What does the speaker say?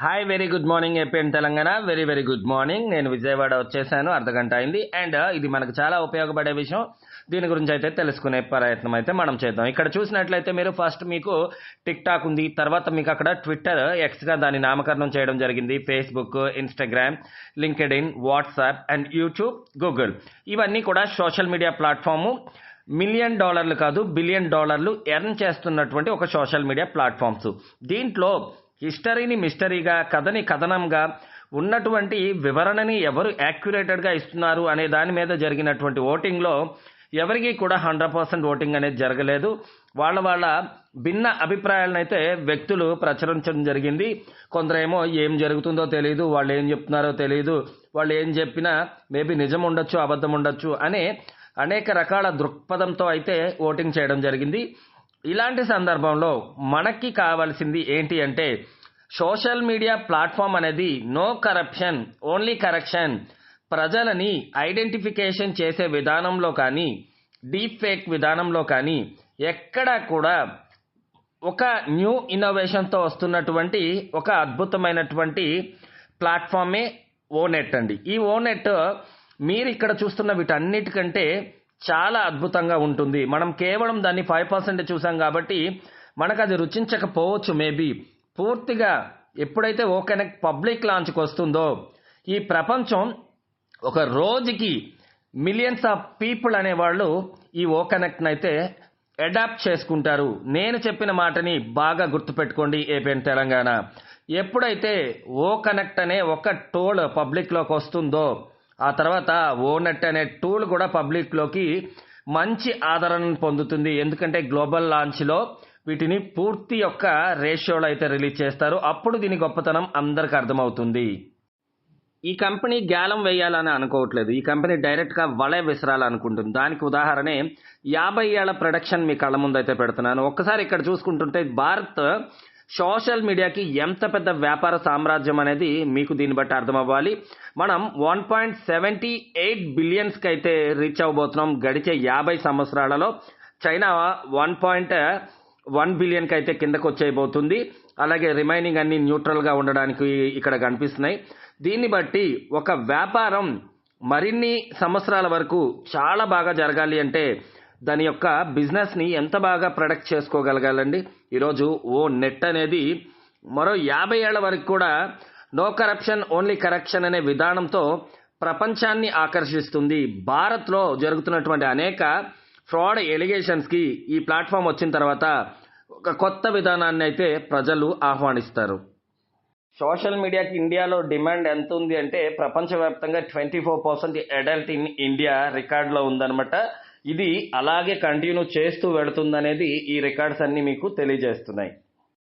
Hi very good morning AP and Telangana. Very very good morning. నేను విజయవాడ వచ్చేసాను, అర్ధగంట అయింది. అండ్ ఇది మనకు చాలా ఉపయోగపడే విషయం. దీని గురించి అయితే తెలుసుకునే ప్రయత్నం అయితే మనం చేద్దాం. ఇక్కడ చూసినట్లయితే మీరు ఫస్ట్ మీకు టిక్ టాక్ ఉంది, తర్వాత మీకు అక్కడ ట్విట్టర్ ఎక్స్గా దాని నామకరణం చేయడం జరిగింది. Facebook, Instagram, LinkedIn, WhatsApp and YouTube, Google ఇవన్నీ కూడా సోషల్ మీడియా ప్లాట్ఫాము. $1 మిలియన్ కాదు, $1 బిలియన్ ఎర్న్ చేస్తున్నటువంటి ఒక సోషల్ మీడియా ప్లాట్ఫామ్స్. దీంట్లో హిస్టరీని మిస్టరీగా, కథని కథనంగా, ఉన్నటువంటి వివరణని ఎవరు యాక్యురేటెడ్గా ఇస్తున్నారు అనే దాని మీద జరిగినటువంటి ఓటింగ్లో ఎవరికి కూడా 100% ఓటింగ్ అనేది జరగలేదు. వాళ్ళ భిన్న అభిప్రాయాలను అయితే వ్యక్తులు ప్రచురించడం జరిగింది. కొందరేమో ఏం జరుగుతుందో తెలియదు, వాళ్ళు ఏం చెప్తున్నారో తెలియదు, వాళ్ళు ఏం చెప్పినా మేబీ నిజం ఉండొచ్చు, అబద్ధం ఉండొచ్చు అనే అనేక రకాల దృక్పథంతో అయితే ఓటింగ్ చేయడం జరిగింది. ఇలాంటి సందర్భంలో మనకి కావాల్సింది ఏంటి అంటే, సోషల్ మీడియా ప్లాట్ఫామ్ అనేది నో కరప్షన్, ఓన్లీ కరెక్షన్. ప్రజలని ఐడెంటిఫికేషన్ చేసే విధానంలో కానీ, డీప్ ఫేక్ విధానంలో కానీ ఎక్కడా కూడా ఒక న్యూ ఇన్నోవేషన్తో వస్తున్నటువంటి ఒక అద్భుతమైనటువంటి ప్లాట్ఫామే ఓనెట్ అండి. ఈ ఓనెట్ మీరు ఇక్కడ చూస్తున్న వీటన్నిటికంటే చాలా అద్భుతంగా ఉంటుంది. మనం కేవలం దాన్ని 5% చూసాం కాబట్టి మనకు అది రుచించకపోవచ్చు మేబీ. పూర్తిగా ఎప్పుడైతే ఓ కనెక్ట్ పబ్లిక్ లాంచ్కి వస్తుందో, ఈ ప్రపంచం ఒక రోజుకి మిలియన్స్ ఆఫ్ పీపుల్ అనేవాళ్ళు ఈ ఓ కనెక్ట్ని అయితే అడాప్ట్ చేసుకుంటారు. నేను చెప్పిన మాటని బాగా గుర్తుపెట్టుకోండి ఏపీ తెలంగాణ. ఎప్పుడైతే ఓ కనెక్ట్ అనే ఒక టూల్ పబ్లిక్లోకి వస్తుందో, ఆ తర్వాత ఓనెట్ అనే టూల్ కూడా పబ్లిక్లోకి మంచి ఆదరణను పొందుతుంది. ఎందుకంటే గ్లోబల్ లాంచ్లో వీటిని పూర్తి యొక్క రేషియోలో అయితే రిలీజ్ చేస్తారు. అప్పుడు దీని గొప్పతనం అందరికి అర్థమవుతుంది. ఈ కంపెనీ గ్యాలం వేయాలని అనుకోవట్లేదు, ఈ కంపెనీ డైరెక్ట్గా వలె విసరాలనుకుంటుంది. దానికి ఉదాహరణే 50 ఏళ్ల ప్రొడక్షన్ మీ కళ్ళ ముందు అయితే పెడుతున్నాను. ఒక్కసారి ఇక్కడ చూసుకుంటుంటే భారత్ సోషల్ మీడియాకి ఎంత పెద్ద వ్యాపార సామ్రాజ్యం అనేది మీకు దీన్ని బట్టి అర్థమవ్వాలి. మనం 1.78 బిలియన్స్కి అయితే రీచ్ అవ్వబోతున్నాం గడిచే 50 సంవత్సరాలలో. చైనా 1.1 బిలియన్కి అయితే కిందకు వచ్చేయబోతుంది. అలాగే రిమైనింగ్ అన్ని న్యూట్రల్గా ఉండడానికి ఇక్కడ కనిపిస్తున్నాయి. దీన్ని బట్టి ఒక వ్యాపారం మరిన్ని సంవత్సరాల వరకు చాలా బాగా జరగాలి అంటే దాని యొక్క బిజినెస్ని ఎంత బాగా ప్రొడక్ట్ చేసుకోగలగాలండి. ఈరోజు ఓ నెట్ అనేది మరో 50 ఏళ్ల వరకు కూడా నో కరప్షన్, ఓన్లీ కరెక్షన్ అనే విధానంతో ప్రపంచాన్ని ఆకర్షిస్తుంది. భారత్లో జరుగుతున్నటువంటి అనేక ఫ్రాడ్ ఎలిగేషన్స్కి ఈ ప్లాట్ఫామ్ వచ్చిన తర్వాత ఒక కొత్త విధానాన్ని అయితే ప్రజలు ఆహ్వానిస్తారు. సోషల్ మీడియాకి ఇండియాలో డిమాండ్ ఎంత ఉంది అంటే, ప్రపంచవ్యాప్తంగా 24% అడల్ట్ ఇన్ ఇండియా రికార్డులో ఉందన్నమాట. ఇది అలాగే కంటిన్యూ చేస్తూ వెళుతుందనేది ఈ రికార్డ్స్ అన్ని మీకు తెలియజేస్తున్నాయి.